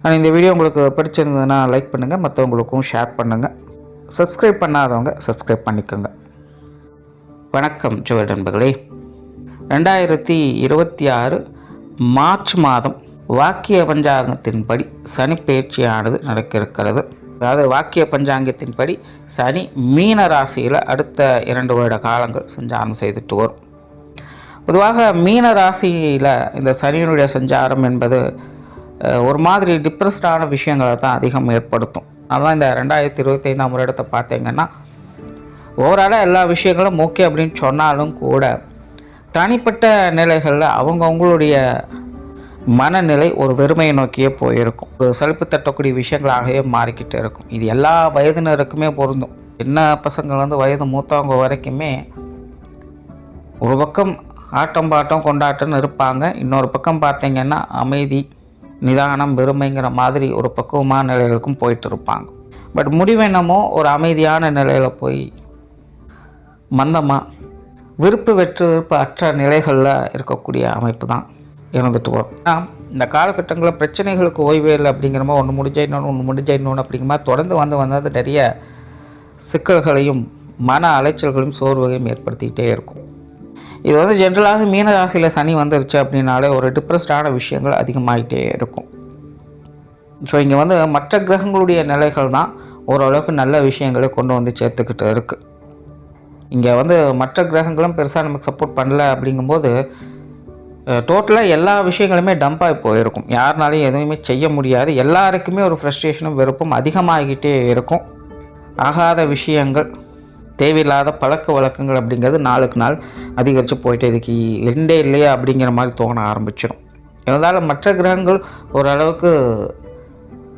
ஆனால் இந்த வீடியோ உங்களுக்கு பிடிச்சிருந்ததுன்னா லைக் பண்ணுங்கள், மற்றவங்களுக்கும் ஷேர் பண்ணுங்கள். சப்ஸ்கிரைப் பண்ணாதவங்க சப்ஸ்கிரைப் பண்ணிக்கோங்க. வணக்கம் ஜோதிட நண்பர்களே. 2026 மார்ச் மாதம் வாக்கிய பஞ்சாங்கத்தின்படி சனி பயிற்சியானது நடக்க இருக்கிறது. அதாவது வாக்கிய பஞ்சாங்கத்தின்படி சனி மீன ராசியில் அடுத்த 2 வருட காலங்கள் சஞ்சாரம் செய்துட்டு வரும். பொதுவாக மீன ராசியில் இந்த சனியினுடைய சஞ்சாரம் என்பது ஒரு மாதிரி டிப்ரெஸ்டான விஷயங்களை தான் அதிகம் ஏற்படுத்தும். அதனால் இந்த 2025ஆம் வருடத்தை பார்த்தீங்கன்னா ஓவராலாக எல்லா விஷயங்களும் ஓகே அப்படின்னு சொன்னாலும் கூட தனிப்பட்ட நிலைகளில் அவங்களுடைய மனநிலை ஒரு வெறுமையை நோக்கியே போயிருக்கும். ஒரு சலிப்பு தட்டக்கூடிய விஷயங்களாகவே மாறிக்கிட்டு இருக்கும். இது எல்லா வயதினருக்குமே பொருந்தும். சின்ன பசங்கள்லேருந்து வயது மூத்தவங்க வரைக்குமே ஒரு பக்கம் ஆட்டம் பாட்டம் கொண்டாட்டம்னு இருப்பாங்க, இன்னொரு பக்கம் பார்த்தீங்கன்னா அமைதி நிதானம் வெறுமைங்கிற மாதிரி ஒரு பக்குவமான நிலைகளுக்கும் போயிட்டு இருப்பாங்க. பட் முடிவென்னமோ ஒரு அமைதியான நிலையில் போய் மந்தமாக விருப்பு அற்ற நிலைகளில் இருக்கக்கூடிய அமைப்பு தான் இருந்துட்டு வரும். ஆனால் இந்த காலகட்டங்களில் பிரச்சனைகளுக்கு ஓய்வே இல்லை அப்படிங்கிற மாதிரி ஒன்று முடிஞ்ச இன்னொன்று அப்படிங்கிற மாதிரி தொடர்ந்து வந்தது நிறைய சிக்கல்களையும் மன அலைச்சல்களையும் சோர்வுகளையும் ஏற்படுத்திக்கிட்டே இருக்கும். இது ஜென்ரலாக மீன ராசியில் சனி வந்துருச்சு அப்படின்னாலே ஒரு டிப்ரெஸ்டான விஷயங்கள் அதிகமாகிட்டே இருக்கும். ஸோ இங்கே மற்ற கிரகங்களுடைய நிலைகள் தான் ஓரளவுக்கு நல்ல விஷயங்களை கொண்டு சேர்த்துக்கிட்டு இருக்குது. இங்கே மற்ற கிரகங்களும் பெருசாக நமக்கு சப்போர்ட் பண்ணல அப்படிங்கும்போது டோட்டலாக எல்லா விஷயங்களுமே டம்பாகி போயிருக்கும். யாருனாலையும் எதுவுமே செய்ய முடியாது. எல்லாருக்குமே ஒரு ஃப்ரஸ்ட்ரேஷனும் வெறுப்பும் அதிகமாகிக்கிட்டே இருக்கும். ஆகாத விஷயங்கள் தேவையில்லாத பழக்க வழக்கங்கள் அப்படிங்கிறது நாளுக்கு நாள் அதிகரித்து போயிட்டு இதுக்கு எண்டே இல்லையா அப்படிங்கிற மாதிரி தோண ஆரம்பிச்சிடும். இருந்தாலும் மற்ற கிரகங்கள் ஓரளவுக்கு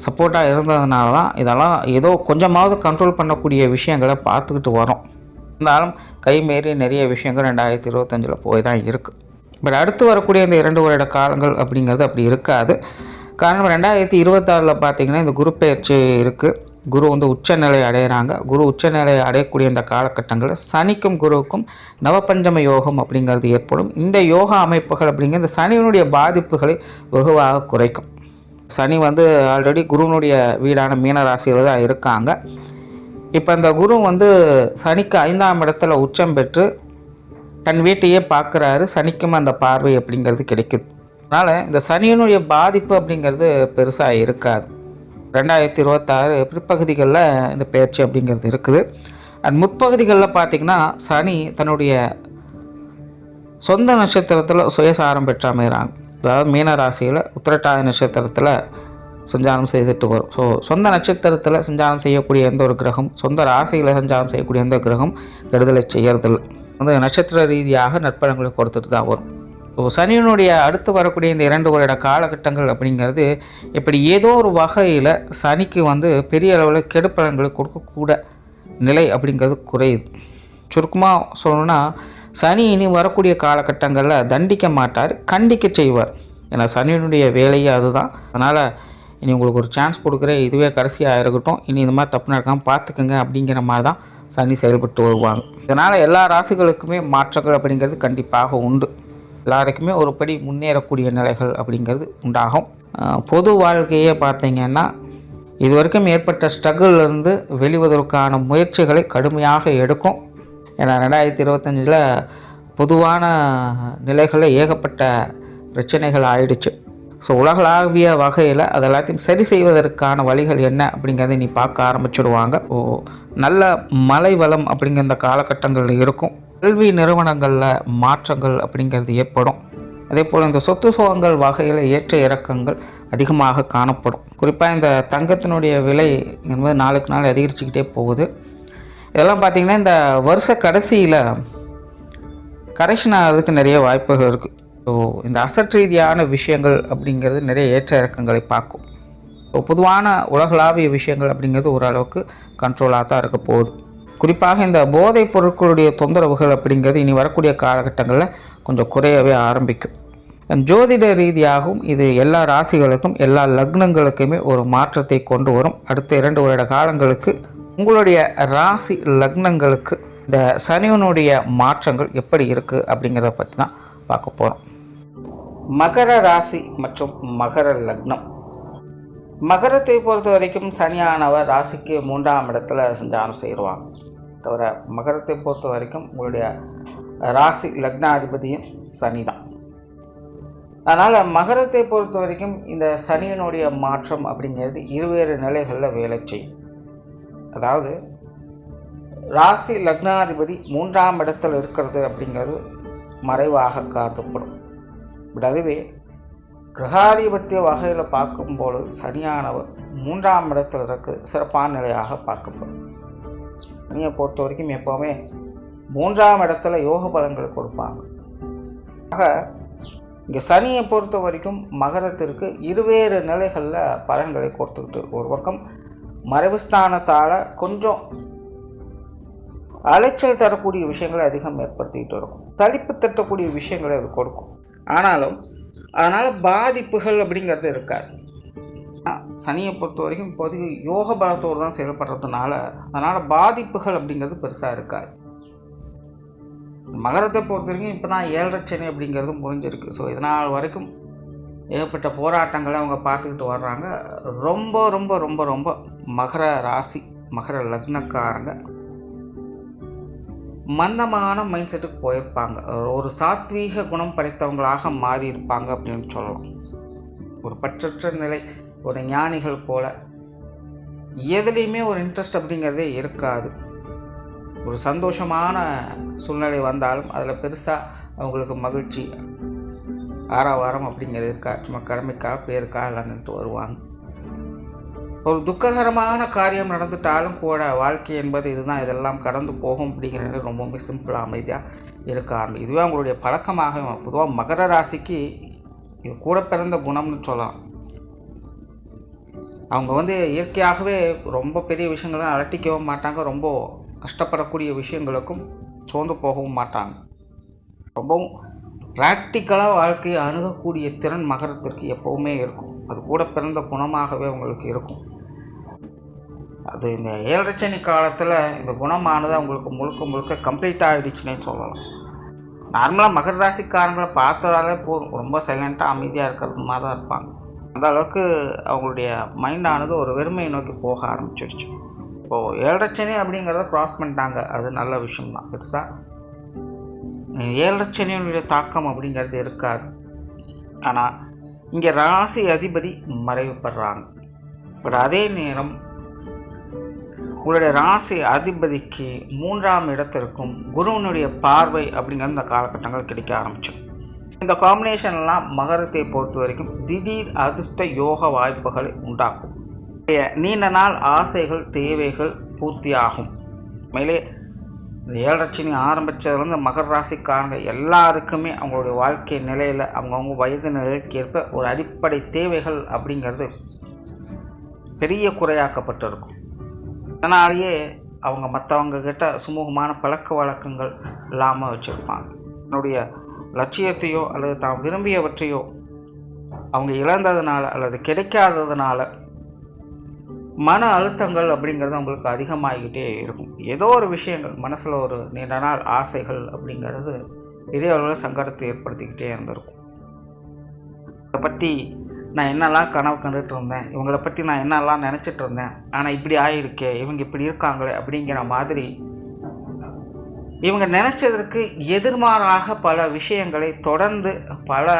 சப்போர்ட்டாக இருந்ததுனால தான் இதெல்லாம் ஏதோ கொஞ்சமாவது கண்ட்ரோல் பண்ணக்கூடிய விஷயங்களை பார்த்துக்கிட்டு வரோம். இருந்தாலும் கைமீறி நிறைய விஷயங்கள் 2025 போய் தான் இருக்குது. பட் அடுத்து வரக்கூடிய இந்த 2 வருட காலங்கள் அப்படிங்கிறது அப்படி இருக்காது. காரணம் 2026 பார்த்திங்கன்னா இந்த குரு பயிற்சி இருக்குது. குரு உச்சநிலை அடைகிறாங்க. குரு உச்சநிலை அடையக்கூடிய இந்த காலகட்டங்களில் சனிக்கும் குருவுக்கும் நவபஞ்சம யோகம் அப்படிங்கிறது ஏற்படும். இந்த யோகா அமைப்புகள் அப்படிங்கிற இந்த சனியினுடைய பாதிப்புகளை வெகுவாக குறைக்கும். சனி ஆல்ரெடி குருவினுடைய வீடான மீனராசியில் தான் இருக்காங்க. இப்போ இந்த குரு சனிக்கு 5ஆம் இடத்துல உச்சம் பெற்று தன் வீட்டையே பார்க்குறாரு. சனிக்கும் அந்த பார்வை அப்படிங்கிறது கிடைக்குது. அதனால் இந்த சனியினுடைய பாதிப்பு அப்படிங்கிறது பெருசாக இருக்காது. 2026 பிற்பகுதிகளில் இந்த பயிற்சி அப்படிங்கிறது இருக்குது. அண்ட் முற்பகுதிகளில் பார்த்திங்கன்னா சனி தன்னுடைய சொந்த நட்சத்திரத்தில் சுயசாரம் பெற்று அமைகிறாங்க. அதாவது மீனராசியில் உத்திரட்டாதி நட்சத்திரத்தில் சஞ்சாரம் செய்துட்டு வரும். ஸோ சொந்த நட்சத்திரத்தில் சஞ்சாரம் செய்யக்கூடிய எந்த ஒரு கிரகம், சொந்த ராசியில் சஞ்சாரம் செய்யக்கூடிய எந்த கிரகம் கெடுதலை செய்யறதில்லை. நட்சத்திர ரீதியாக நற்பலன்களை கொடுத்துட்டு தான் வரும். ஸோ சனியினுடைய அடுத்து வரக்கூடிய இந்த 2 வருட காலகட்டங்கள் அப்படிங்கிறது இப்படி ஏதோ ஒரு வகையில் சனிக்கு பெரிய அளவில் கெடுப்பலன்களை கொடுக்கக்கூட நிலை அப்படிங்கிறது குறையுது. சுருக்கமாக சொல்லணும்னா சனி இனி வரக்கூடிய காலகட்டங்களில் தண்டிக்க மாட்டார், கண்டிக்க செய்வார். ஏன்னா சனியினுடைய வேலையே அதுதான். அதனால் இனி உங்களுக்கு ஒரு சான்ஸ் கொடுக்குறேன், இதுவே கடைசியாக இருக்கட்டும், இனி இந்த மாதிரி தப்பு நடக்காமல் பார்த்துக்குங்க அப்படிங்கிற மாதிரி தான் சனி செயல்பட்டு வருவாங்க. இதனால் எல்லா ராசிகளுக்குமே மாற்றங்கள் அப்படிங்கிறது கண்டிப்பாக உண்டு. எல்லாருக்குமே ஒரு படி முன்னேறக்கூடிய நிலைகள் அப்படிங்கிறது உண்டாகும். பொது வாழ்க்கையே பார்த்தீங்கன்னா இது வரைக்கும் ஏற்பட்ட ஸ்ட்ரகிள்லேருந்து வெளிவதற்கான முயற்சிகளை கடுமையாக எடுக்கும். ஏன்னா 2025 பொதுவான நிலைகளில் ஏகப்பட்ட பிரச்சனைகள் ஆயிடுச்சு. ஸோ உலகளாவிய வகையில் அது எல்லாத்தையும் சரி செய்வதற்கான வழிகள் என்ன அப்படிங்கிறத நீ பார்க்க ஆரம்பிச்சுடுவாங்க. நல்ல மலை வளம் அப்படிங்கிற இந்த காலகட்டங்களில் இருக்கும். கல்வி நிறுவனங்களில் மாற்றங்கள் அப்படிங்கிறது ஏற்படும். அதே போல் இந்த சொத்து சுகங்கள் வகையில் ஏற்ற இறக்கங்கள் அதிகமாக காணப்படும். குறிப்பாக இந்த தங்கத்தினுடைய விலை என்பது நாளுக்கு நாள் அதிகரிச்சுக்கிட்டே போகுது. இதெல்லாம் பார்த்திங்கன்னா இந்த வருஷ கடைசியில் கரெக்ஷன் ஆகிறதுக்கு நிறைய வாய்ப்புகள் இருக்குது. ஸோ இந்த அசட் ரீதியான விஷயங்கள் அப்படிங்கிறது நிறைய ஏற்ற இறக்கங்களை பார்க்கும். ஸோ பொதுவான உலகளாவிய விஷயங்கள் அப்படிங்கிறது ஓரளவுக்கு கண்ட்ரோலாக தான் இருக்க போகுது. குறிப்பாக இந்த போதைப் பொருட்களுடைய தொந்தரவுகள் அப்படிங்கிறது இனி வரக்கூடிய காலகட்டங்களில் கொஞ்சம் குறையவே ஆரம்பிக்கும். ஜோதிட ரீதியாகவும் இது எல்லா ராசிகளுக்கும் எல்லா லக்னங்களுக்குமே ஒரு மாற்றத்தை கொண்டு வரும். அடுத்த 2 வருட காலங்களுக்கு உங்களுடைய ராசி லக்னங்களுக்கு இந்த சனியனுடைய மாற்றங்கள் எப்படி இருக்குது அப்படிங்கிறத பற்றி தான் பார்க்க போகிறோம். மகர ராசி மற்றும் மகர லக்னம் மகரத்தை பொறுத்த வரைக்கும் சனியானவர் ராசிக்கு 3ஆம் இடத்துல சஞ்சாரம் செய்வாங்க. தவிர மகரத்தை பொறுத்த வரைக்கும் உங்களுடைய ராசி லக்னாதிபதியும் சனி தான். அதனால் மகரத்தை பொறுத்த வரைக்கும் இந்த சனியினுடைய மாற்றம் அப்படிங்கிறது இருவேறு நிலைகளில் வேலை செய்யும். அதாவது ராசி லக்னாதிபதி 3ஆம் இடத்தில் இருக்கிறது அப்படிங்கிறது மறைவாக கருதப்படும். பட் அதுவே கிரகாதிபத்திய வகையில் பார்க்கும்போது சனியானவர் 3ஆம் இடத்தில் இருக்க சிறப்பான நிலையாக பார்க்கப்படும். சனியை பொறுத்த வரைக்கும் எப்போவுமே 3ஆம் இடத்துல யோக பலன்களை கொடுப்பாங்க. ஆக இங்கே சனியை பொறுத்த வரைக்கும் மகரத்திற்கு இருவேறு நிலைகளில் பலன்களை கொடுத்துக்கிட்டு, ஒரு பக்கம் மறைவு ஸ்தானத்தால் கொஞ்சம் அலைச்சல் தரக்கூடிய விஷயங்களை அதிகம் ஏற்படுத்திக்கிட்டு இருக்கும், தளிப்பு தட்டக்கூடிய விஷயங்களை அது கொடுக்கும். ஆனாலும் அதனால் பாதிப்புகள் அப்படிங்கிறது இருக்காது. சனியை பொறுத்த வரைக்கும் இப்போதைக்கு யோக பலத்தோடு தான் செயல்படுறதுனால அதனால் பாதிப்புகள் அப்படிங்கிறது பெருசாக இருக்காது. மகரத்தை பொறுத்த வரைக்கும் இப்போ தான் 7.5 சனி அப்படிங்கிறது முடிஞ்சிருக்கு. ஸோ இதனால் வரைக்கும் ஏற்பட்ட போராட்டங்களை அவங்க பார்த்துக்கிட்டு வர்றாங்க. ரொம்ப ரொம்ப ரொம்ப ரொம்ப மகர ராசி மகர லக்னக்காரங்க மந்தமான மைண்ட் செட்டுக்கு போயிருப்பாங்க. ஒரு சாத்வீக குணம் படைத்தவங்களாக மாறி இருப்பாங்க அப்படின்னு சொல்லலாம். ஒரு பற்றற்ற நிலை, ஒரு ஞானிகள் போல எதுலேயுமே ஒரு இன்ட்ரெஸ்ட் அப்படிங்கிறதே இருக்காது. ஒரு சந்தோஷமான சூழ்நிலை வந்தாலும் அதில் பெருசாக அவங்களுக்கு மகிழ்ச்சி ஆரவாரம் அப்படிங்கிறது இருக்கா. சும்மா கடமைக்காக பேருக்காக எல்லாம் நின்று வருவாங்க. ஒரு துக்ககரமான காரியம் நடந்துட்டாலும் கூட வாழ்க்கை என்பது இதுதான், இதெல்லாம் கடந்து போகும் அப்படிங்கிறது ரொம்பவுமே சிம்பிளாக அமைதியாக இருக்க ஆரம்பிக்கும். இதுவே அவங்களுடைய பழக்கமாக. பொதுவாக மகர ராசிக்கு இது கூட பிறந்த குணம்னு சொல்லலாம். அவங்க இயற்கையாகவே ரொம்ப பெரிய விஷயங்களும் அலட்டிக்கவும் மாட்டாங்க, ரொம்ப கஷ்டப்படக்கூடிய விஷயங்களுக்கும் சோர்ந்து போகவும் மாட்டாங்க. ரொம்பவும் ப்ராக்டிக்கலாக வாழ்க்கையை அணுகக்கூடிய திறன் மகரத்திற்கு எப்போவுமே இருக்கும். அது கூட பிறந்த குணமாகவே அவங்களுக்கு இருக்கும். அது இந்த 7.5 சனி காலத்தில் இந்த குணமானது அவங்களுக்கு முழுக்க முழுக்க கம்ப்ளீட் ஆகிடுச்சுன்னே சொல்லலாம். நார்மலாக மகர ராசிக்காரங்களை பார்த்தாலே போதும், ரொம்ப சைலண்ட்டாக அமைதியாக இருக்கிறது மாதிரி தான் இருப்பாங்க. அந்த அளவுக்கு அவங்களுடைய மைண்டானது ஒரு வெறுமையை நோக்கி போக ஆரம்பிச்சிடுச்சு. இப்போது 7.5 சனி அப்படிங்கிறத க்ராஸ் பண்ணிட்டாங்க, அது நல்ல விஷயம்தான். பெருசாக 7.5 சனியினுடைய தாக்கம் அப்படிங்கிறது இருக்காது. ஆனால் இங்கே ராசி அதிபதி மறைவுப்படுறாங்க. பட் அதே நேரம் உங்களுடைய ராசி அதிபதிக்கு 3ஆம் இடத்திற்கும் குருவினுடைய பார்வை அப்படிங்கிறது இந்த காலகட்டங்கள் கிடைக்க ஆரம்பிச்சோம். இந்த காம்பினேஷன்லாம் மகரத்தை பொறுத்த வரைக்கும் திடீர் அதிர்ஷ்ட யோக வாய்ப்புகளை உண்டாக்கும். நீண்ட நாள் ஆசைகள் தேவைகள் பூர்த்தியாகும். மேலே இந்த 7.5 சனி ஆரம்பித்ததுலேருந்து மகர ராசிக்காரங்க எல்லாருக்குமே அவங்களுடைய வாழ்க்கை நிலையில் அவங்கவுங்க வயது நிலைக்கு ஏற்ப ஒரு அடிப்படை தேவைகள் அப்படிங்கிறது பெரிய குறையாக்கப்பட்டிருக்கும். அதனாலேயே அவங்க மற்றவங்க கிட்ட சுமூகமான பழக்க வழக்கங்கள் இல்லாமல் வச்சுருப்பாங்க. தன்னுடைய லட்சியத்தையோ அல்லது தான் விரும்பியவற்றையோ அவங்க இழந்ததுனால அல்லது கிடைக்காததுனால மன அழுத்தங்கள் அப்படிங்கிறது அவங்களுக்கு அதிகமாகிக்கிட்டே இருக்கும். ஏதோ ஒரு விஷயங்கள் மனசில் ஒரு நீண்ட நாள் ஆசைகள் அப்படிங்கிறது பெரிய அளவில் சங்கடத்தை ஏற்படுத்திக்கிட்டே இருந்திருக்கும். இதை பற்றி நான் என்னெல்லாம் கனவு கண்டுட்டு இருந்தேன், இவங்களை பற்றி நான் என்னெல்லாம் நினச்சிட்டு இருந்தேன், ஆனால் இப்படி ஆகிருக்கே, இவங்க இப்படி இருக்காங்களே அப்படிங்கிற மாதிரி இவங்க நினச்சதற்கு எதிர்மாறாக பல விஷயங்களை தொடர்ந்து பல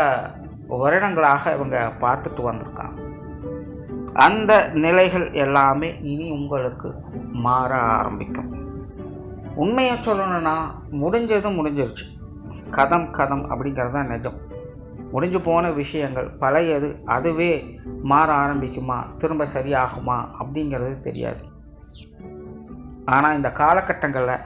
வருடங்களாக இவங்க பார்த்துட்டு வந்திருக்காங்க. அந்த நிலைகள் எல்லாமே இனி உங்களுக்கு மாற ஆரம்பிக்கும். உண்மையை சொல்லணும்னா முடிஞ்சிருச்சு. கதம் அப்படிங்கிறது தான் நிஜம். முடிஞ்சு போன விஷயங்கள் பழையது, அதுவே மாற ஆரம்பிக்குமா, திரும்ப சரியாகுமா அப்படிங்கிறது தெரியாது. ஆனால் இந்த காலகட்டங்களில்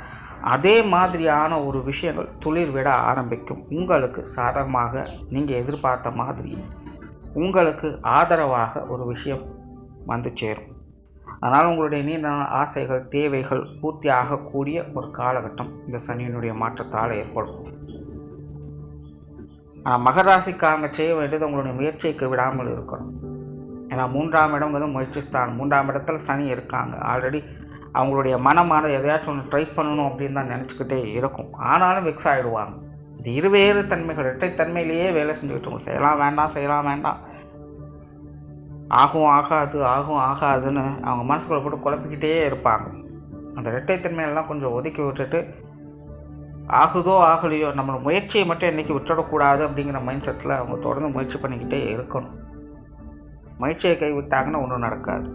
அதே மாதிரியான ஒரு விஷயங்கள் துளிர் விட ஆரம்பிக்கும். உங்களுக்கு சாதகமாக நீங்கள் எதிர்பார்த்த மாதிரி உங்களுக்கு ஆதரவாக ஒரு விஷயம் வந்து சேரும். அதனால் உங்களுடைய நீண்ட ஆசைகள் தேவைகள் பூர்த்தி ஆகக்கூடிய ஒரு காலகட்டம் இந்த சனியினுடைய மாற்றத்தால் ஏற்படும். ஆனால் மகராசிக்காரங்க செய்ய வேண்டியது உங்களுடைய முயற்சிக்கு விடாமல் இருக்கணும். ஏன்னா 3ஆம் இடம்ங்கிறது முயற்சி ஸ்தானம். 3ஆம் இடத்துல சனி இருக்காங்க. ஆல்ரெடி அவங்களுடைய மனமானது எதையாச்சும் ஒன்று ட்ரை பண்ணணும் அப்படின்னு தான் நினச்சிக்கிட்டே இருக்கும். ஆனாலும் வெக்ஸ் ஆகிடுவாங்க. இது இருவேறு தன்மைகள், இரட்டை தன்மையிலேயே வேலை செஞ்சுக்கிட்டு செய்யலாம் வேண்டாம் ஆகும் ஆகாது ஆகும் ஆகாதுன்னு அவங்க மனசுக்குள்ளே போட்டு குழப்பிக்கிட்டே இருப்பாங்க. அந்த இரட்டைத்தன்மையெல்லாம் கொஞ்சம் ஒதுக்கி விட்டுட்டு ஆகுதோ ஆகலையோ நம்மளோட முயற்சியை மட்டும் என்றைக்கு விட்டுடக்கூடாது அப்படிங்கிற மைண்ட் செட்டில் அவங்க தொடர்ந்து முயற்சி பண்ணிக்கிட்டே இருக்கணும். முயற்சியை கைவிட்டாங்கன்னா ஒன்றும் நடக்காது.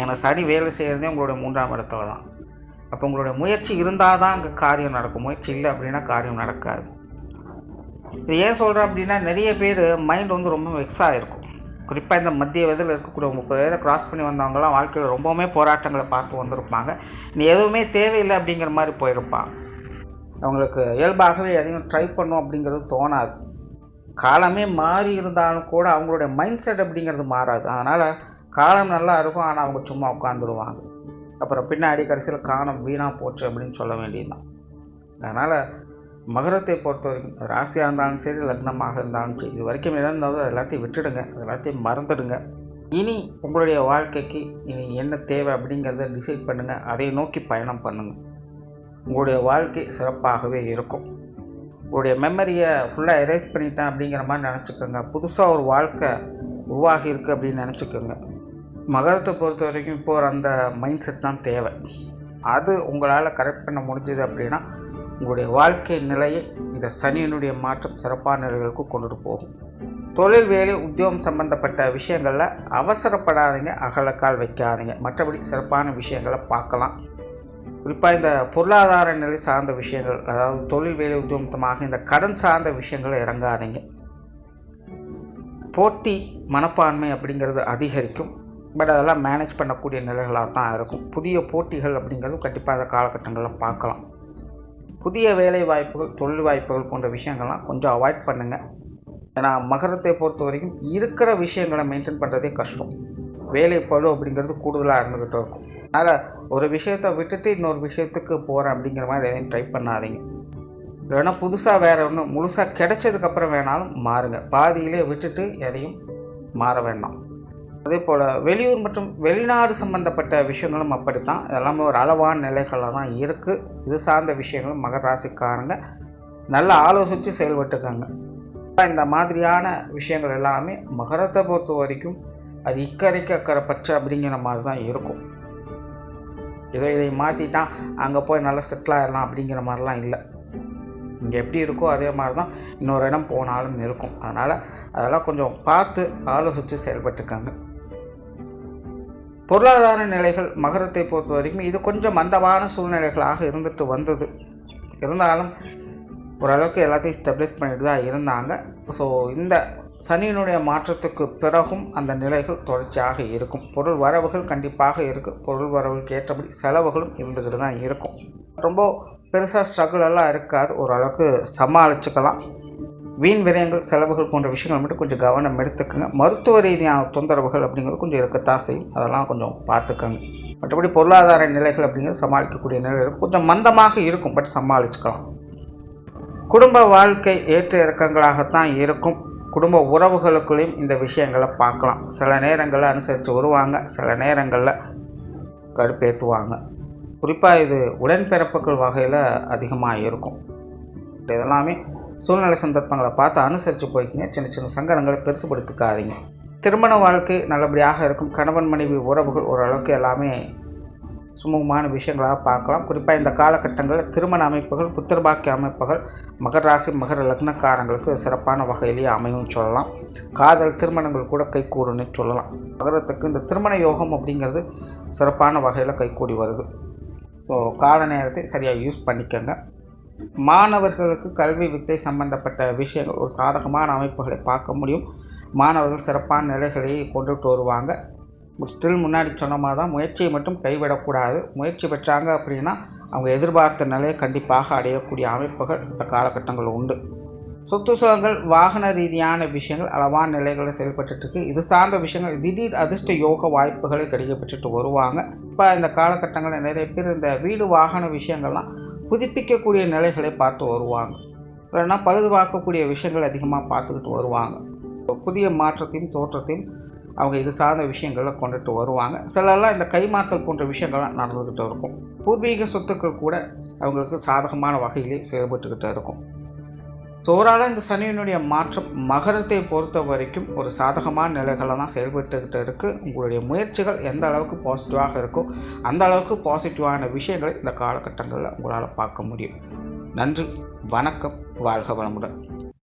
ஏன்னா சனி வேலை செய்கிறதே உங்களுடைய 3ஆம் இடத்துல தான். அப்போ உங்களுடைய முயற்சி இருந்தால் தான் அங்கே காரியம் நடக்கும். முயற்சி இல்லை அப்படின்னா காரியம் நடக்காது. இது ஏன் சொல்கிறேன் அப்படின்னா, நிறைய பேர் மைண்ட் ரொம்ப வெக்ஸாக இருக்கும். குறிப்பாக இந்த மத்திய வயதில் இருக்கக்கூடிய 30 வயதை கிராஸ் பண்ணி வந்தவங்கலாம் வாழ்க்கையில் ரொம்பவுமே போராட்டங்களை பார்த்து வந்திருப்பாங்க. நீ எதுவுமே தேவையில்லை அப்படிங்கிற மாதிரி போயிருப்பாங்க. அவங்களுக்கு இயல்பாகவே எதையும் ட்ரை பண்ணும் அப்படிங்கிறது தோணாது. காலமே மாறி இருந்தாலும் கூட அவங்களுடைய மைண்ட் செட் அப்படிங்கிறது மாறாது. அதனால் காலம் நல்லா இருக்கும், ஆனால் அவங்க சும்மா உட்காந்துருவாங்க. அப்புறம் பின்னாடி கடைசியில் காலம் வீணாக போச்சு அப்படின்னு சொல்ல வேண்டியதுதான். அதனால் மகரத்தை பொறுத்த வரைக்கும் ராசியாக இருந்தாலும் சரி, லக்னமாக இருந்தாலும் சரி, இது வரைக்கும் இழந்தாலும் எல்லாத்தையும் விட்டுடுங்க, எல்லாத்தையும் மறந்துடுங்க. இனி உங்களுடைய வாழ்க்கைக்கு இனி என்ன தேவை அப்படிங்கிறத டிசைட் பண்ணுங்கள். அதை நோக்கி பயணம் பண்ணுங்கள். உங்களுடைய வாழ்க்கை சிறப்பாகவே இருக்கும். உங்களுடைய மெமரியை ஃபுல்லாக எரேஸ் பண்ணிட்டேன் அப்படிங்கிற மாதிரி நினச்சிக்கோங்க. புதுசாக ஒரு வாழ்க்கை உருவாகி இருக்குது அப்படின்னு நினச்சிக்கோங்க. மகரத்தை பொறுத்த வரைக்கும் இப்போது அந்த மைண்ட் செட் தான் தேவை. அது உங்களால் கரெக்ட் பண்ண முடிஞ்சது அப்படின்னா உங்களுடைய வாழ்க்கை நிலையை இந்த சனியினுடைய மாற்றம் சிறப்பான நிலைகளுக்கு கொண்டுட்டு போகும். தொழில், வேலை, உத்தியோகம் சம்பந்தப்பட்ட விஷயங்களில் அவசரப்படாதீங்க, அகலக்கால் வைக்காதீங்க. மற்றபடி சிறப்பான விஷயங்களை பார்க்கலாம். குறிப்பாக இந்த பொருளாதார நிலை சார்ந்த விஷயங்கள், அதாவது தொழில், வேலை, உத்தியோகமாக இந்த கடன் சார்ந்த விஷயங்களை இறங்காதீங்க. போட்டி மனப்பான்மை அப்படிங்கிறது அதிகரிக்கும். பட் அதெல்லாம் மேனேஜ் பண்ணக்கூடிய நிலைகளாக தான் இருக்கும். புதிய போட்டிகள் அப்படிங்கிறது கண்டிப்பாக அந்த காலகட்டங்களில் பார்க்கலாம். புதிய வேலை வாய்ப்புகள், தொழில் வாய்ப்புகள் போன்ற விஷயங்கள்லாம் கொஞ்சம் அவாய்ட் பண்ணுங்கள். ஏன்னா மகரத்தை பொறுத்த வரைக்கும் இருக்கிற விஷயங்களை மெயின்டைன் பண்ணுறதே கஷ்டம். வேலை பளு அப்படிங்கிறது கூடுதலாக இருந்துக்கிட்டு இருக்கும். அதனால் ஒரு விஷயத்தை விட்டுட்டு இன்னொரு விஷயத்துக்கு போகிறேன் அப்படிங்கிற மாதிரி எதையும் ட்ரை பண்ணாதீங்க. இல்லைன்னா புதுசாக வேறு ஒன்று முழுசாக கிடைச்சதுக்கப்புறம் வேணாலும் மாறுங்க. பாதியிலே விட்டுட்டு எதையும் மாற வேண்டாம். அதே போல் வெளியூர் மற்றும் வெளிநாடு சம்பந்தப்பட்ட விஷயங்களும் அப்படித்தான். எல்லாமே ஒரு அளவான நிலைகளில் தான் இருக்குது. இது சார்ந்த விஷயங்களும் மகர ராசிக்காரங்க நல்லா ஆலோசித்து செயல்பட்டுக்காங்க. இந்த மாதிரியான விஷயங்கள் எல்லாமே மகரத்தை பொறுத்த வரைக்கும் அது இக்கரைக்கு அக்கறை பச்சை அப்படிங்கிற மாதிரி தான் இருக்கும். இதை மாற்றிட்டான் அங்கே போய் நல்லா செட்டில் ஆகிடலாம் அப்படிங்கிற மாதிரிலாம் இல்லை. இங்கே எப்படி இருக்கோ அதே மாதிரி தான் இன்னொரு இடம் போனாலும் இருக்கும். அதனால் அதெல்லாம் கொஞ்சம் பார்த்து ஆலோசித்து செயல்பட்டுக்காங்க. பொருளாதார நிலைகள் மகரத்தை பொறுத்த வரைக்கும் இது கொஞ்சம் மந்தமான சூழ்நிலைகளாக இருந்துட்டு வந்தது. இருந்தாலும் ஓரளவுக்கு எல்லாத்தையும் ஸ்டெபிலைஸ் பண்ணிட்டு தான் இருந்தாங்க. ஸோ இந்த சனியினுடைய மாற்றத்துக்கு பிறகும் அந்த நிலைகள் தொடர்ச்சியாக இருக்கும். பொருள் வரவுகள் கண்டிப்பாக இருக்குது. பொருள் வரவுகளுக்கு ஏற்றபடி செலவுகளும் இருந்துக்கிட்டு தான் இருக்கும். ரொம்ப பெருசாக ஸ்ட்ரகிள் எல்லாம் இருக்காது. ஓரளவுக்கு சமாளிச்சுக்கலாம். வீண் விரயங்கள், செலவுகள் போன்ற விஷயங்கள் மட்டும் கொஞ்சம் கவனம் எடுத்துக்கோங்க. மருத்துவ ரீதியான தொந்தரவுகள் அப்படிங்கிறது கொஞ்சம் இருக்கத்தான் செய்யும். அதெல்லாம் கொஞ்சம் பார்த்துக்கோங்க. மற்றபடி பொருளாதார நிலைகள் அப்படிங்கிறது சமாளிக்கக்கூடிய நிலைகள் கொஞ்சம் மந்தமாக இருக்கும். பட் சமாளிச்சுக்கலாம். குடும்ப வாழ்க்கை ஏற்ற இறக்கங்களாகத்தான் இருக்கும். குடும்ப உறவுகளுக்குள்ளேயும் இந்த விஷயங்களை பார்க்கலாம். சில நேரங்களில் அனுசரித்து வருவாங்க, சில நேரங்களில் கடுப்பேற்றுவாங்க. குறிப்பாக இது உடன்பிறப்புகள் வகையில் அதிகமாக இருக்கும். இதெல்லாமே சூழ்நிலை சந்தர்ப்பங்களை பார்த்து அனுசரித்து போய்க்கிங்க. சின்ன சின்ன சங்கடங்களை பெருசுபடுத்திக்காதீங்க. திருமண வாழ்க்கை நல்லபடியாக இருக்கும். கணவன் மனைவி உறவுகள் ஓரளவுக்கு எல்லாமே சுமூகமான விஷயங்களாக பார்க்கலாம். குறிப்பாக இந்த காலகட்டங்களில் திருமண அமைப்புகள், புத்திரபாக்கிய அமைப்புகள் மகர ராசி மகர லக்னக்காரங்களுக்கு சிறப்பான வகையிலேயே அமையும் சொல்லலாம். காதல் திருமணங்கள் கூட கைகூடுன்னு சொல்லலாம். மகரத்துக்கு இந்த திருமண யோகம் அப்படிங்கிறது சிறப்பான வகையில் கைகூடி வருது. ஸோ கால நேரத்தை சரியாக யூஸ் பண்ணிக்கோங்க. மாணவர்களுக்கு கல்வி வித்தை சம்பந்தப்பட்ட விஷயங்கள் ஒரு சாதகமான அமைப்புகளை பார்க்க முடியும். மாணவர்கள் சிறப்பான நிலைகளை கொண்டுட்டு வருவாங்க. ஸ்டில் முன்னாடி சொன்ன மாதிரி தான் முயற்சியை மட்டும் கைவிடக்கூடாது. முயற்சி பெற்றாங்க அப்படின்னா அவங்க எதிர்பார்த்த நிலையை கண்டிப்பாக அடையக்கூடிய அமைப்புகள் இந்த காலகட்டங்கள் உண்டு. சொத்து சுகங்கள், வாகன ரீதியான விஷயங்கள் அளவான நிலைகளில் செயல்பட்டுருக்கு. இது சார்ந்த விஷயங்கள் திடீர் அதிர்ஷ்ட யோக வாய்ப்புகளை கிடைக்கப்பெற்றுட்டு வருவாங்க. இப்போ இந்த காலகட்டங்களில் நிறைய பேர் இந்த வீடு வாகன விஷயங்கள்லாம் புதுப்பிக்கக்கூடிய நிலைகளை பார்த்து வருவாங்க. இல்லைன்னா பழுது பார்க்கக்கூடிய விஷயங்கள் அதிகமாக பார்த்துக்கிட்டு வருவாங்க. புதிய மாற்றத்தையும் தோற்றத்தையும் அவங்க இது சார்ந்த விஷயங்களை கொண்டுட்டு வருவாங்க. சிலர்லாம் இந்த கைமாற்றல் போன்ற விஷயங்கள்லாம் நடந்துக்கிட்டு இருக்கும். பூர்வீக சொத்துக்கள் கூட அவங்களுக்கு சாதகமான வகையிலே செயல்பட்டுக்கிட்டு இருக்கும். ஸோ ஓவராலாக இந்த சனியினுடைய மாற்றம் மகரத்தை பொறுத்த வரைக்கும் ஒரு சாதகமான நிலைகளை தான் செயல்பட்டுக்கிட்டு இருக்குது. உங்களுடைய முயற்சிகள் எந்த அளவுக்கு பாசிட்டிவாக இருக்கோ அந்த அளவுக்கு பாசிட்டிவான விஷயங்களை இந்த காலகட்டங்களில் உங்களால் பார்க்க முடியும். நன்றி, வணக்கம், வாழ்க வளமுடன்.